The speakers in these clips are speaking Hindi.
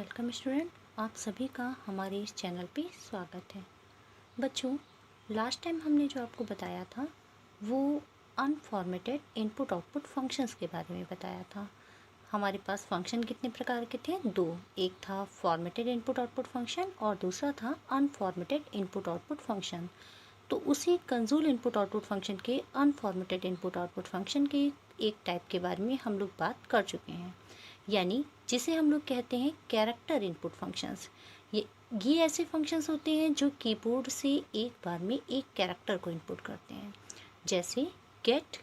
वेलकम स्टूडेंट, आप सभी का हमारे इस चैनल पे स्वागत है। बच्चों, लास्ट टाइम हमने जो आपको बताया था वो अनफॉर्मेटेड इनपुट आउटपुट फंक्शंस के बारे में बताया था। हमारे पास फंक्शन कितने प्रकार के थे? दो। एक था फॉर्मेटेड इनपुट आउटपुट फंक्शन और दूसरा था अनफॉर्मेटेड इनपुट आउटपुट फंक्शन। तो उसी कंजूल इनपुट आउटपुट फंक्शन के अनफॉर्मेटेड इनपुट आउटपुट फंक्शन के एक टाइप के बारे में हम लोग बात कर चुके हैं, यानी जिसे हम लोग कहते हैं कैरेक्टर इनपुट फंक्शंस। ये ऐसे फंक्शंस होते हैं जो कीबोर्ड से एक बार में एक कैरेक्टर को इनपुट करते हैं, जैसे गेट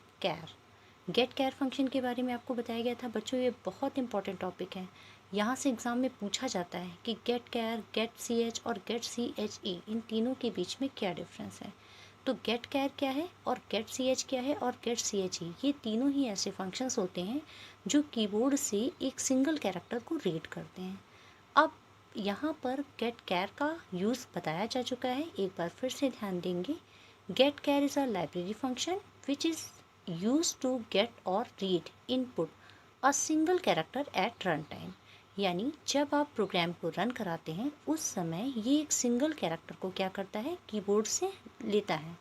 कैर फंक्शन के बारे में आपको बताया गया था। बच्चों, ये बहुत इंपॉर्टेंट टॉपिक है। यहाँ से एग्ज़ाम में पूछा जाता है कि गेट कैर, गेट सी एच और गेट सी एच ई, इन तीनों के बीच में क्या डिफरेंस है। तो गेट कैर क्या है और गेट सी एच क्या है और गेट सी एच ई, ये तीनों ही ऐसे फंक्शंस होते हैं जो कीबोर्ड से एक सिंगल कैरेक्टर को रीड करते हैं। अब यहाँ पर गेट कैर का यूज़ बताया जा चुका है, एक बार फिर से ध्यान देंगे। Get char is a library function which is use to get or read input a single character at run time. यानी जब आप प्रोग्राम को रन कराते हैं उस समय ये एक सिंगल कैरेक्टर को क्या करता है, कीबोर्ड से लेता है।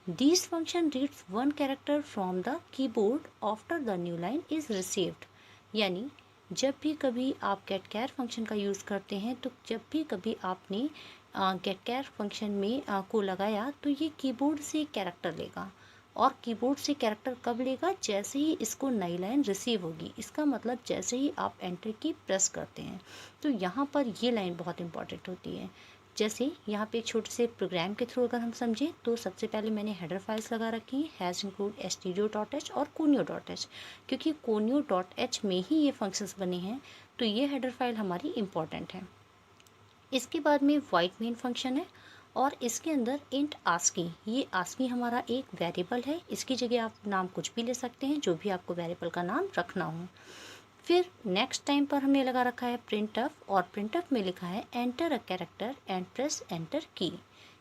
This function reads one character from the keyboard after the new line is received. यानी जब भी कभी आप गेट कैर फंक्शन का यूज़ करते हैं, तो जब भी कभी आपने गेट कैर फंक्शन में को लगाया तो ये कीबोर्ड से कैरेक्टर लेगा। और कीबोर्ड से कैरेक्टर कब लेगा? जैसे ही इसको नई लाइन रिसीव होगी। इसका मतलब जैसे ही आप एंटर की प्रेस करते हैं। तो यहाँ पर ये लाइन बहुत इंपॉर्टेंट होती है। जैसे यहाँ पे एक छोटे से प्रोग्राम के थ्रू अगर हम समझें तो सबसे पहले मैंने हेडर फाइल्स लगा रखी हैं, हैज़ इंक्लूड stdio.h और conio.h, क्योंकि conio.h में ही ये फंक्शंस बने हैं। तो ये हेडर फाइल हमारी इम्पॉर्टेंट है। इसके बाद में वाइट मेन फंक्शन है और इसके अंदर इंट आस्की, ये आस्की हमारा एक वेरिएबल है। इसकी जगह आप नाम कुछ भी ले सकते हैं, जो भी आपको वेरिएबल का नाम रखना हो। फिर नेक्स्ट टाइम पर हमने लगा रखा है प्रिंटफ, और प्रिंटफ में लिखा है enter a character and press enter key.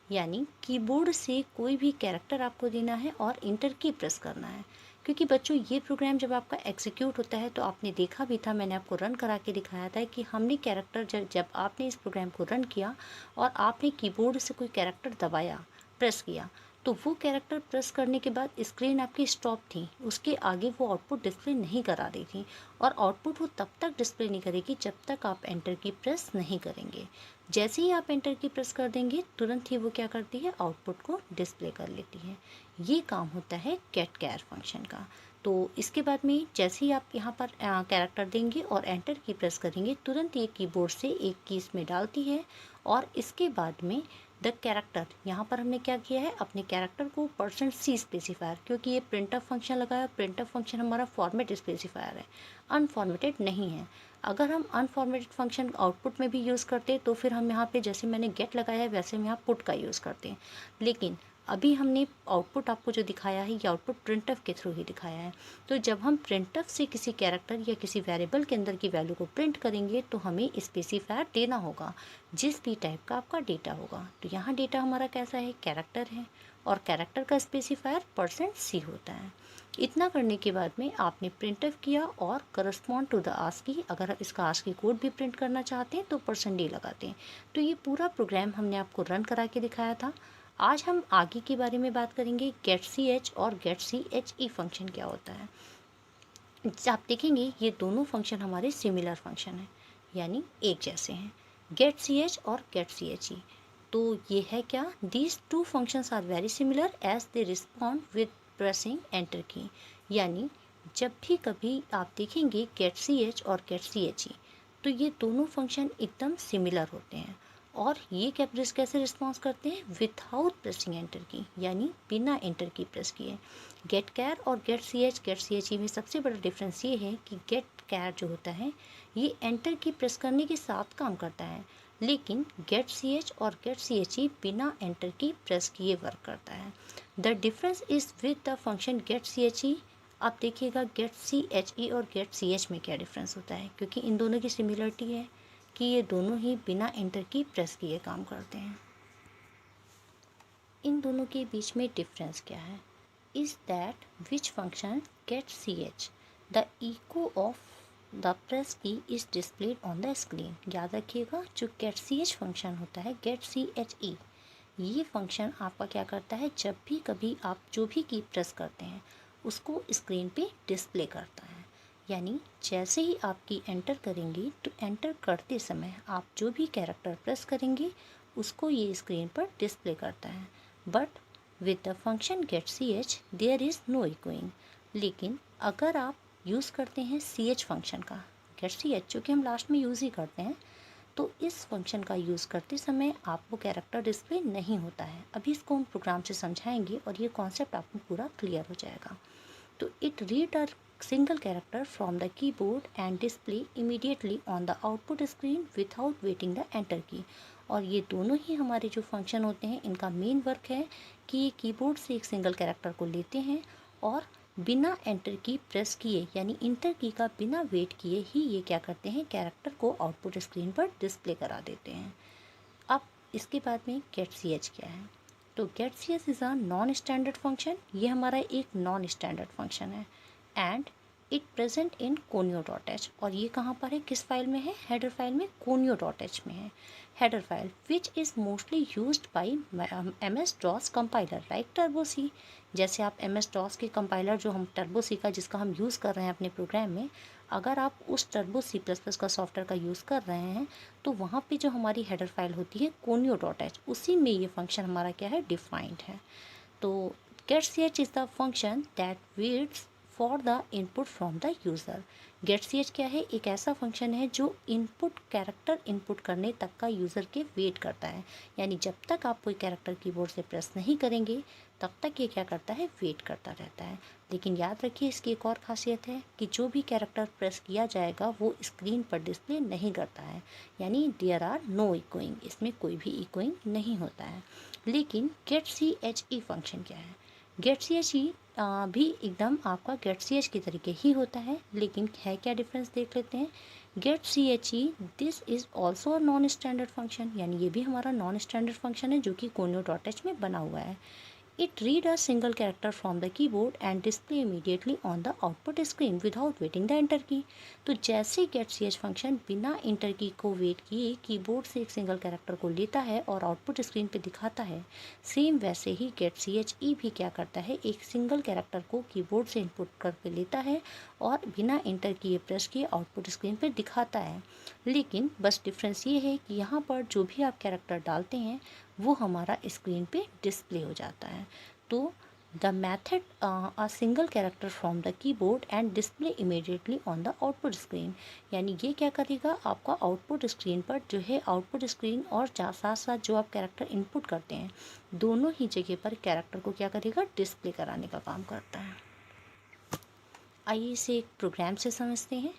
यानी कीबोर्ड से कोई भी कैरेक्टर आपको देना है और इंटर की प्रेस करना है। क्योंकि बच्चों, ये प्रोग्राम जब आपका एग्जीक्यूट होता है तो आपने देखा भी था, मैंने आपको रन करा के दिखाया था कि हमने कैरेक्टर जब आपने इस प्रोग्राम को रन किया और आपने कीबोर्ड से कोई कैरेक्टर दबाया, प्रेस किया, तो वो कैरेक्टर प्रेस करने के बाद स्क्रीन आपकी स्टॉप थी, उसके आगे वो आउटपुट डिस्प्ले नहीं करा रही थी। और आउटपुट वो तब तक डिस्प्ले नहीं करेगी जब तक आप एंटर की प्रेस नहीं करेंगे। जैसे ही आप एंटर की प्रेस कर देंगे, तुरंत ही वो क्या करती है, आउटपुट को डिस्प्ले कर लेती है। ये काम होता है गेट कैर फंक्शन का। तो इसके बाद में जैसे ही आप यहाँ पर कैरेक्टर देंगे और एंटर की प्रेस करेंगे, तुरंत ये कीबोर्ड से एक की इसमें डालती है। और इसके बाद में द कैरेक्टर, यहाँ पर हमने क्या किया है, अपने कैरेक्टर को %c स्पेसिफायर, क्योंकि ये प्रिंटफ फंक्शन लगाया, प्रिंटफ फंक्शन हमारा फॉर्मेट स्पेसिफायर है, अनफॉर्मेटेड नहीं है। अगर हम अनफॉर्मेटेड फंक्शन आउटपुट में भी यूज़ करते तो फिर हम यहाँ पे जैसे मैंने गेट लगाया है वैसे हम यहाँ पुट का यूज़ करते हैं। लेकिन अभी हमने आउटपुट आपको जो दिखाया है, ये आउटपुट प्रिंटफ के थ्रू ही दिखाया है। तो जब हम प्रिंटफ से किसी कैरेक्टर या किसी वेरिएबल के अंदर की वैल्यू को प्रिंट करेंगे तो हमें स्पेसिफायर देना होगा, जिस भी टाइप का आपका डेटा होगा। तो यहाँ डेटा हमारा कैसा है, कैरेक्टर है, और कैरेक्टर का स्पेसिफायर %c होता है। इतना करने के बाद में आपने प्रिंटफ किया और करस्पॉन्ड टू द आस्की, अगर इसका आस्की कोड भी प्रिंट करना चाहते हैं तो %d लगाते हैं। तो ये पूरा प्रोग्राम हमने आपको रन करा के दिखाया था। आज हम आगे के बारे में बात करेंगे, गेट सी एच और get C H E function क्या होता है। आप देखेंगे ये दोनों फंक्शन हमारे सिमिलर फंक्शन हैं, यानी एक जैसे हैं, गेट सी एच और गेट सी एच ई। तो ये है क्या, these two functions are very similar as they respond with pressing enter key. यानी जब भी कभी आप देखेंगे गेट सी एच और गेट सी एच ई, तो ये दोनों फंक्शन एकदम सिमिलर होते हैं। और ये कैसे रिस्पॉन्स करते हैं, विथआउट प्रेसिंग एंटर की, यानी बिना एंटर की प्रेस किए। गेट कैर और गेट सी एच ई में सबसे बड़ा डिफरेंस ये है कि गेट कैर जो होता है ये एंटर की प्रेस करने के साथ काम करता है, लेकिन गेट सी एच और गेट सी एच ई बिना एंटर की प्रेस किए वर्क करता है। The difference is with the function get C H E. आप देखिएगा गेट सी एच ई और गेट सी एच में क्या डिफरेंस होता है, क्योंकि इन दोनों की सिमिलरिटी है कि ये दोनों ही बिना एंटर की प्रेस किए काम करते हैं। इन दोनों के बीच में डिफरेंस क्या है, is that which function get C H the echo of the press key is displayed on the screen. याद रखिएगा, जो गेट सी एच फंक्शन होता है, गेट सी एच ई, ये फंक्शन आपका क्या करता है, जब भी कभी आप जो भी की प्रेस करते हैं उसको स्क्रीन पे डिस्प्ले करता है। यानी जैसे ही आप की एंटर करेंगे तो एंटर करते समय आप जो भी कैरेक्टर प्रेस करेंगे उसको ये स्क्रीन पर डिस्प्ले करता है। But with the function get C H there is no echoing. लेकिन अगर आप यूज़ करते हैं सी एच फंक्शन का, गेट सी एच, जो कि हम लास्ट में यूज़ ही करते हैं, तो इस फंक्शन का यूज़ करते समय आपको कैरेक्टर डिस्प्ले नहीं होता है। अभी इसको हम प्रोग्राम से समझाएंगे और ये कॉन्सेप्ट आपको पूरा क्लियर हो जाएगा। तो it read a single character from the keyboard and display immediately on the output screen without waiting the enter की। और ये दोनों ही हमारे जो फंक्शन होते हैं, इनका मेन वर्क है कि ये कीबोर्ड से एक सिंगल कैरेक्टर को लेते हैं और बिना एंटर की प्रेस किए, यानी इंटर की का बिना वेट किए ही ये क्या करते हैं, कैरेक्टर को आउटपुट स्क्रीन पर डिस्प्ले करा देते हैं। अब इसके बाद में गेट सी एच क्या है, तो get C H is a non standard function. ये हमारा एक नॉन स्टैंडर्ड फंक्शन है and it present in conio dot H. और ये कहाँ पर है, किस फाइल में है, हेडर फाइल में कोनियो डॉट एच में है। Header file which is mostly used by M S DOS compiler like Turbo C. जैसे आप एम एस डॉस के कंपाइलर जो हम टर्बो सी का, जिसका हम यूज़ कर रहे हैं अपने प्रोग्राम में, अगर आप उस टर्बो सी प्लस प्लस का सॉफ्टवेयर का यूज़ कर रहे हैं तो वहाँ पे जो हमारी हेडर फाइल होती है कोनियो डॉट एच, उसी में ये फंक्शन हमारा क्या है, डिफाइंड है। तो getch is the function that waits for the input from the user। getch क्या है, एक ऐसा फंक्शन है जो इनपुट कैरेक्टर इनपुट करने तक का यूज़र के वेट करता है। यानी जब तक आप कोई कैरेक्टर कीबोर्ड से प्रेस नहीं करेंगे तब तक ये क्या करता है, वेट करता रहता है। लेकिन याद रखिए, इसकी एक और खासियत है कि जो भी कैरेक्टर प्रेस किया जाएगा वो स्क्रीन पर डिस्प्ले नहीं करता है। यानी देयर आर नो इकोइंग, इसमें कोई भी इकोइंग नहीं होता है। लेकिन get C H E function क्या है, गेट सी एच ई भी एकदम आपका गेट सी एच की तरीके ही होता है, लेकिन है क्या डिफरेंस देख लेते हैं। Get C H E this is also a non standard function, यानी ये भी हमारा नॉन स्टैंडर्ड फंक्शन है जो कि कोनियो डॉट एच में बना हुआ है। It read a single character from the keyboard and display immediately on the output screen without waiting the enter key। तो जैसे getch फंक्शन बिना इंटर की को वेट किए कीबोर्ड से एक सिंगल कैरेक्टर को लेता है और आउटपुट स्क्रीन पे दिखाता है, सेम वैसे ही getch भी क्या करता है, एक सिंगल कैरेक्टर को कीबोर्ड से इनपुट करके लेता है और बिना इंटर किए प्रेस किए आउटपुट स्क्रीन पे दिखाता है। लेकिन बस डिफरेंस ये है कि यहाँ पर जो भी आप कैरेक्टर डालते हैं वो हमारा स्क्रीन पे डिस्प्ले हो जाता है। तो the method a single character from the keyboard and display immediately on the output screen. यानी ये क्या करेगा, आपका आउटपुट स्क्रीन पर जो है, आउटपुट स्क्रीन और साथ साथ जो आप कैरेक्टर इनपुट करते हैं दोनों ही जगह पर कैरेक्टर को क्या करेगा, डिस्प्ले कराने का काम करता है। आइए इसे एक प्रोग्राम से समझते हैं।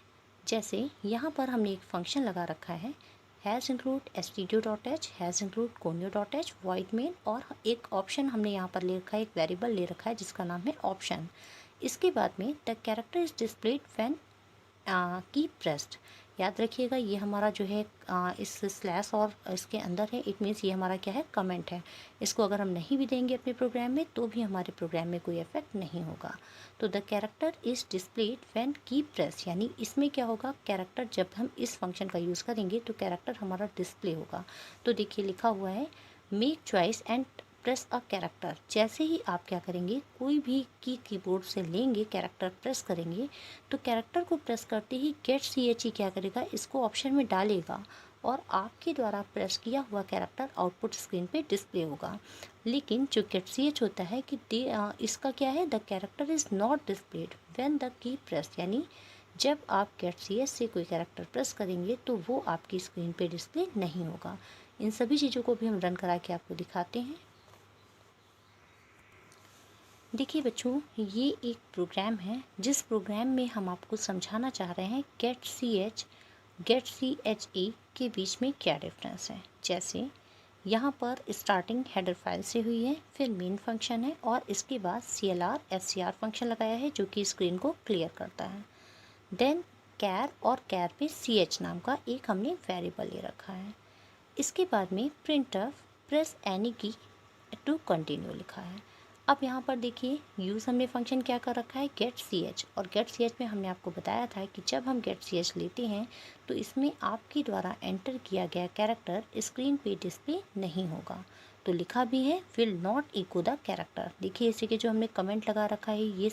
जैसे यहाँ पर हमने एक फंक्शन लगा रखा है, has include stdio.h, has include conio.h, void main, और एक ऑप्शन हमने यहाँ पर ले रखा है, एक वेरिएबल ले रखा है जिसका नाम है ऑप्शन। इसके बाद में the character is displayed when की प्रेस्ड। याद रखिएगा, ये हमारा जो है इस स्लैश और इसके अंदर है, इट मीन्स ये हमारा क्या है, कमेंट है। इसको अगर हम नहीं भी देंगे अपने प्रोग्राम में तो भी हमारे प्रोग्राम में कोई इफेक्ट नहीं होगा। तो the character is displayed when की प्रेस, यानी इसमें क्या होगा, कैरेक्टर जब हम इस फंक्शन का यूज़ करेंगे तो कैरेक्टर हमारा डिस्प्ले होगा। तो देखिए लिखा हुआ है, make choice and press a character. जैसे ही आप क्या करेंगे, कोई भी की कीबोर्ड से लेंगे, कैरेक्टर प्रेस करेंगे, तो कैरेक्टर को प्रेस करते ही गेट सी एच ई क्या करेगा, इसको ऑप्शन में डालेगा और आपके द्वारा प्रेस किया हुआ कैरेक्टर आउटपुट स्क्रीन पे डिस्प्ले होगा। लेकिन जो गेट सी एच होता है कि इसका क्या है, the character is not displayed when the key press, यानी जब आप गेट सी एच से कोई कैरेक्टर प्रेस करेंगे तो वो आपकी स्क्रीन पे डिस्प्ले नहीं होगा। इन सभी चीज़ों को भी हम रन करा के आपको दिखाते हैं। देखिए बच्चों, ये एक प्रोग्राम है जिस प्रोग्राम में हम आपको समझाना चाह रहे हैं गेट सी एच ई के बीच में क्या डिफरेंस है। जैसे यहाँ पर स्टार्टिंग हेडर फाइल से हुई है, फिर मेन फंक्शन है और इसके बाद CLR SCR फंक्शन लगाया है जो कि स्क्रीन को क्लियर करता है। देन कैर और कैर पे CH नाम का एक हमने वेरिएबल ले रखा है। इसके बाद में प्रिंटफ प्रेस एनी की टू कंटिन्यू लिखा है। अब यहाँ पर देखिए यूज़ हमने फंक्शन क्या कर रखा है, गेट सी एच, और गेट सी एच में हमने आपको बताया था कि जब हम गेट सी एच लेते हैं तो इसमें आपके द्वारा एंटर किया गया कैरेक्टर स्क्रीन पे डिस्प्ले नहीं होगा। तो लिखा भी है will not echo the character. देखिए इसी के जो हमने कमेंट लगा रखा है ये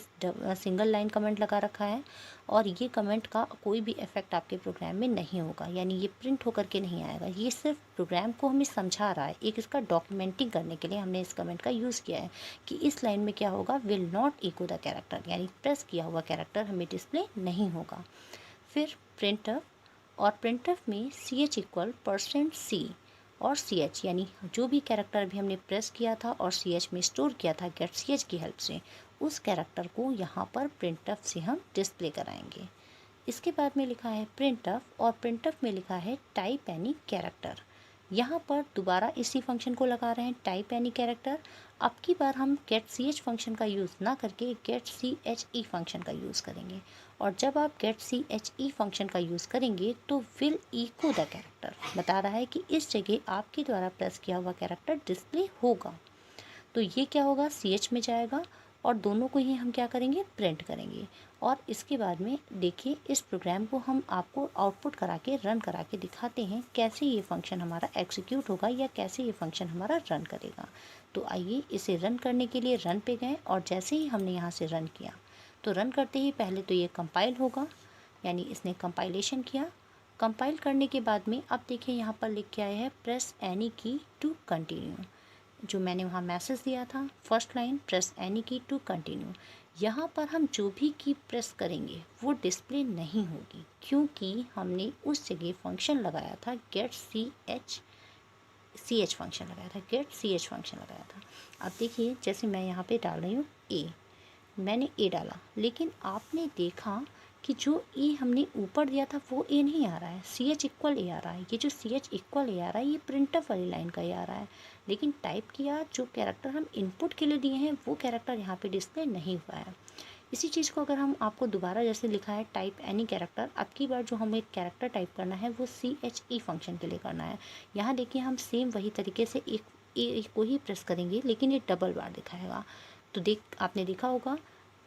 सिंगल लाइन कमेंट लगा रखा है, और ये कमेंट का कोई भी इफेक्ट आपके प्रोग्राम में नहीं होगा, यानी ये प्रिंट होकर के नहीं आएगा। ये सिर्फ प्रोग्राम को हमें समझा रहा है, एक इसका डॉक्यूमेंटिंग करने के लिए हमने इस कमेंट का यूज़ किया है कि इस लाइन में क्या होगा, will not echo the character, यानी प्रेस किया हुआ कैरेक्टर हमें डिस्प्ले नहीं होगा। फिर प्रिंटफ, और प्रिंटफ में सी एच इक्वल %C और सी एच, यानी जो भी कैरेक्टर भी हमने प्रेस किया था और सी एच में स्टोर किया था गेट सी एच की हेल्प से, उस कैरेक्टर को यहाँ पर प्रिंटफ से हम डिस्प्ले कराएंगे। इसके बाद में लिखा है प्रिंटफ, और प्रिंटफ में लिखा है टाइप एनी कैरेक्टर। यहाँ पर दोबारा इसी फंक्शन को लगा रहे हैं, टाइप एनी कैरेक्टर। अब की बार हम गेट सी एच फंक्शन का यूज़ ना करके get C H E function का यूज़ करेंगे, और जब आप get C H E function का यूज़ करेंगे तो विल इको द कैरेक्टर बता रहा है कि इस जगह आपके द्वारा प्रेस किया हुआ कैरेक्टर डिस्प्ले होगा। तो ये क्या होगा, सी एच में जाएगा, और दोनों को ही हम क्या करेंगे, प्रिंट करेंगे। और इसके बाद में देखिए इस प्रोग्राम को हम आपको आउटपुट करा के रन करा के दिखाते हैं कैसे ये फंक्शन हमारा एग्जीक्यूट होगा या कैसे ये फंक्शन हमारा रन करेगा। तो आइए इसे रन करने के लिए रन पे गए, और जैसे ही हमने यहाँ से रन किया तो रन करते ही पहले तो ये कंपाइल होगा, यानी इसने कंपाइलेशन किया। कंपाइल करने के बाद में अब देखिए यहाँ पर लिख के आया है प्रेस एनी की टू कंटिन्यू। जो मैंने वहाँ मैसेज दिया था फर्स्ट लाइन, प्रेस एनी की टू कंटिन्यू, यहाँ पर हम जो भी की प्रेस करेंगे वो डिस्प्ले नहीं होगी, क्योंकि हमने उस जगह फंक्शन लगाया था गेट सी एच फंक्शन लगाया था, गेट सी एच फंक्शन लगाया था। अब देखिए जैसे मैं यहाँ पे डाल रही हूँ ए, मैंने ए डाला, लेकिन आपने देखा कि जो ए हमने ऊपर दिया था वो ए नहीं आ रहा है, सी एच इक्वल ए आ रहा है। ये जो सी एच इक्वल ए आ रहा है ये प्रिंटफ वाली लाइन का ए आ रहा है, लेकिन टाइप किया जो कैरेक्टर हम इनपुट के लिए दिए हैं वो कैरेक्टर यहाँ पे डिस्प्ले नहीं हुआ है। इसी चीज़ को अगर हम आपको दोबारा जैसे लिखा है टाइप एनी कैरेक्टर, अब की बार जो हमें कैरेक्टर टाइप करना है वो सी एच ई फंक्शन के लिए करना है। यहाँ देखिए हम सेम वही तरीके से एक ए को ही प्रेस करेंगे, लेकिन ये डबल बार दिखाएगा। तो आपने देखा होगा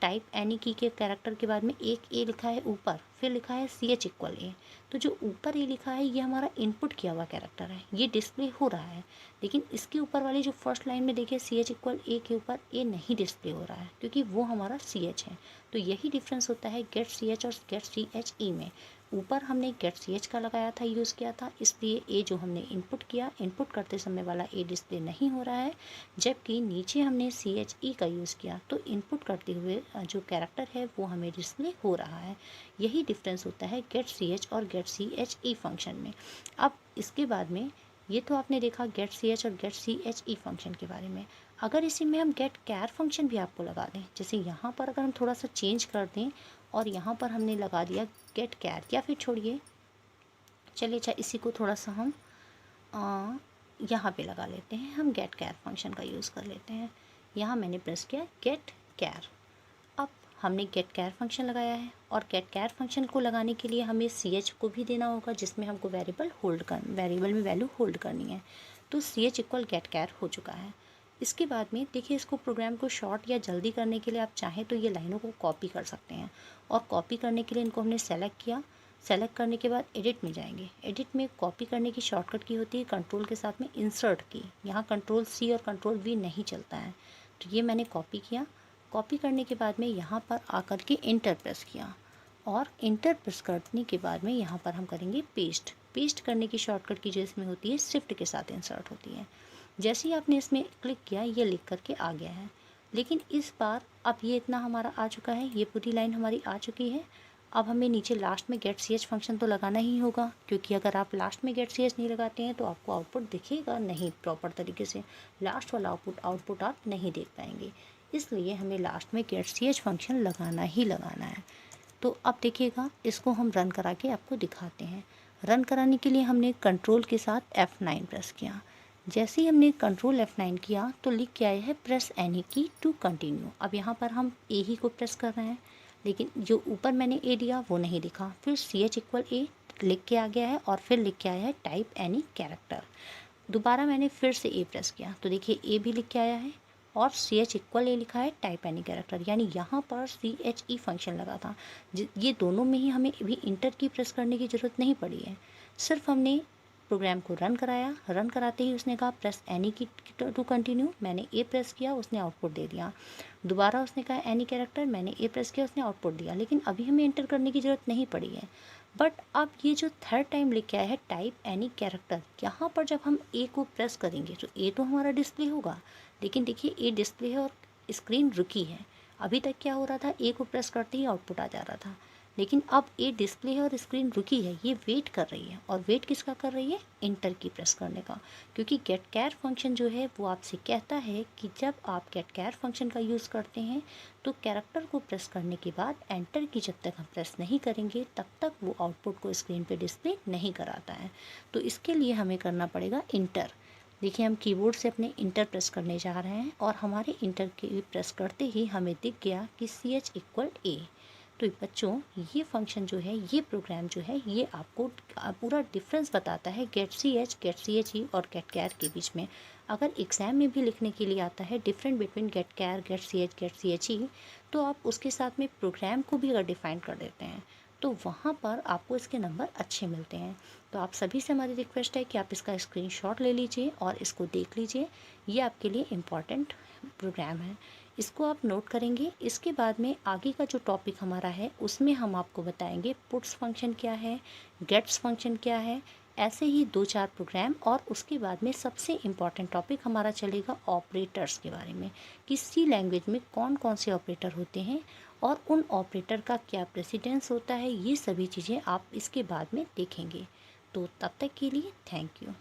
टाइप एनी की के कैरेक्टर के बाद में एक ए लिखा है ऊपर, फिर लिखा है सी एच इक्वल ए। तो जो ऊपर ए लिखा है ये हमारा इनपुट किया हुआ कैरेक्टर है, ये डिस्प्ले हो रहा है, लेकिन इसके ऊपर वाली जो फर्स्ट लाइन में देखिए सी एच इक्वल ए के ऊपर ए नहीं डिस्प्ले हो रहा है, क्योंकि वो हमारा सी एच है। तो यही डिफरेंस होता है गेट सी एच और गेट सी एच ई में। ऊपर हमने गेट सी एच का लगाया था, यूज़ किया था, इसलिए ए जो हमने इनपुट किया, इनपुट करते समय वाला ए डिस्प्ले नहीं हो रहा है, जबकि नीचे हमने सी एच ई का यूज़ किया तो इनपुट करते हुए जो कैरेक्टर है वो हमें डिस्प्ले हो रहा है। यही डिफरेंस होता है गेट सी एच और get C H E function में। अब इसके बाद में ये तो आपने देखा गेट सी एच और get C H E function के बारे में। अगर इसी में हम गेट कैर फंक्शन भी आपको लगा दें, जैसे यहाँ पर अगर हम थोड़ा सा चेंज कर दें और यहाँ पर हमने लगा दिया गेट कैर, या फिर छोड़िए चलिए अच्छा इसी को थोड़ा सा हम यहाँ पे लगा लेते हैं, हम गेट कैर फंक्शन का यूज़ कर लेते हैं। यहाँ मैंने प्रेस किया गेट कैर, अब हमने गेट कैर फंक्शन लगाया है, और गेट कैर फंक्शन को लगाने के लिए हमें सी एच को भी देना होगा, जिसमें हमको वेरिएबल में वैल्यू होल्ड करनी है। तो सी एच इक्वल गेट कैर हो चुका है। इसके बाद में देखिए इसको प्रोग्राम को शॉर्ट या जल्दी करने के लिए आप चाहें तो ये लाइनों को कॉपी कर सकते हैं, और कॉपी करने के लिए इनको हमने सेलेक्ट किया। सेलेक्ट करने के बाद एडिट में जाएंगे, एडिट में कॉपी करने की शॉर्टकट की होती है कंट्रोल के साथ में इंसर्ट की, यहाँ कंट्रोल सी और कंट्रोल वी नहीं चलता है। तो ये मैंने कॉपी किया, कॉपी करने के बाद में यहाँ पर आकर के इंटर प्रेस किया, और इंटर प्रेस करने के बाद में यहाँ पर हम करेंगे पेस्ट। पेस्ट करने की शॉर्टकट की जो इसमें होती है शिफ्ट के साथ इंसर्ट होती है। जैसे ही आपने इसमें क्लिक किया ये लिख करके आ गया है, लेकिन इस बार अब ये इतना हमारा आ चुका है, ये पूरी लाइन हमारी आ चुकी है। अब हमें नीचे लास्ट में गेट सी एच फंक्शन तो लगाना ही होगा, क्योंकि अगर आप लास्ट में गेट सी एच नहीं लगाते हैं तो आपको आउटपुट दिखेगा नहीं प्रॉपर तरीके से, लास्ट वाला आउटपुट आप नहीं देख पाएंगे, इसलिए हमें लास्ट में गेट सी एच फंक्शन लगाना ही लगाना है। तो अब देखिएगा इसको हम रन करा के आपको दिखाते हैं। रन कराने के लिए हमने कंट्रोल के साथ F9 प्रेस किया। जैसे ही हमने कंट्रोल F9 किया तो लिख के आया है प्रेस एनी की टू कंटिन्यू। अब यहाँ पर हम ए ही को प्रेस कर रहे हैं, लेकिन जो ऊपर मैंने ए दिया वो नहीं दिखा। फिर सी एच इक्वल ए लिख के आ गया है, और फिर लिख के आया है टाइप एनी कैरेक्टर। दोबारा मैंने फिर से ए प्रेस किया तो देखिए ए भी लिख के आया है, और CH=A लिखा है टाइप एनी कैरेक्टर, यानी यहाँ पर CHE फंक्शन लगा था। ये दोनों में ही हमें भी इंटर की प्रेस करने की ज़रूरत नहीं पड़ी है, सिर्फ हमने प्रोग्राम को रन कराया। रन कराते ही उसने कहा प्रेस एनी की टू कंटिन्यू, मैंने ए प्रेस किया, उसने आउटपुट दे दिया। दोबारा उसने कहा एनी कैरेक्टर, मैंने ए प्रेस किया, उसने आउटपुट दिया। लेकिन अभी हमें एंटर करने की ज़रूरत नहीं पड़ी है। बट अब ये जो थर्ड टाइम लिखा है टाइप एनी कैरेक्टर, यहाँ पर जब हम ए को प्रेस करेंगे तो ए तो हमारा डिस्प्ले होगा, लेकिन देखिए ए डिस्प्ले है और स्क्रीन रुकी है। अभी तक क्या हो रहा था, ए को प्रेस करते ही आउटपुट आ जा रहा था, लेकिन अब ए डिस्प्ले है और स्क्रीन रुकी है, ये वेट कर रही है। और वेट किसका कर रही है, इंटर की प्रेस करने का, क्योंकि गेट कैर फंक्शन जो है वो आपसे कहता है कि जब आप गेट कैर फंक्शन का यूज़ करते हैं तो कैरेक्टर को प्रेस करने के बाद एंटर की जब तक हम प्रेस नहीं करेंगे तब तक वो आउटपुट को स्क्रीन पे डिस्प्ले नहीं कराता है। तो इसके लिए हमें करना पड़ेगा इंटर। देखिए हम कीबोर्ड से अपने इंटर प्रेस करने जा रहे हैं और हमारे इंटर की प्रेस करते ही हमें दिख गया कि CH=A। तो बच्चों ये फंक्शन जो है, ये प्रोग्राम जो है, ये आपको पूरा डिफरेंस बताता है गेट CH, गेट CHE और गेट कैर के बीच में। अगर एग्ज़ाम में भी लिखने के लिए आता है डिफरेंट बिटवीन गेट कैर, गेट CH, गेट CHE, तो आप उसके साथ में प्रोग्राम को भी अगर डिफ़ाइन कर देते हैं तो वहाँ पर आपको इसके नंबर अच्छे मिलते हैं। तो आप सभी से हमारी रिक्वेस्ट है कि आप इसका स्क्रीनशॉट ले लीजिए और इसको देख लीजिए, ये आपके लिए इम्पॉर्टेंट प्रोग्राम है, इसको आप नोट करेंगे। इसके बाद में आगे का जो टॉपिक हमारा है उसमें हम आपको बताएंगे पुट्स फंक्शन क्या है, गेट्स फंक्शन क्या है, ऐसे ही 2-4 प्रोग्राम। और उसके बाद में सबसे इम्पॉर्टेंट टॉपिक हमारा चलेगा ऑपरेटर्स के बारे में, कि सी लैंग्वेज में कौन कौन से ऑपरेटर होते हैं और उन ऑपरेटर का क्या प्रेसिडेंस होता है। ये सभी चीज़ें आप इसके बाद में देखेंगे। तो तब तक के लिए थैंक यू।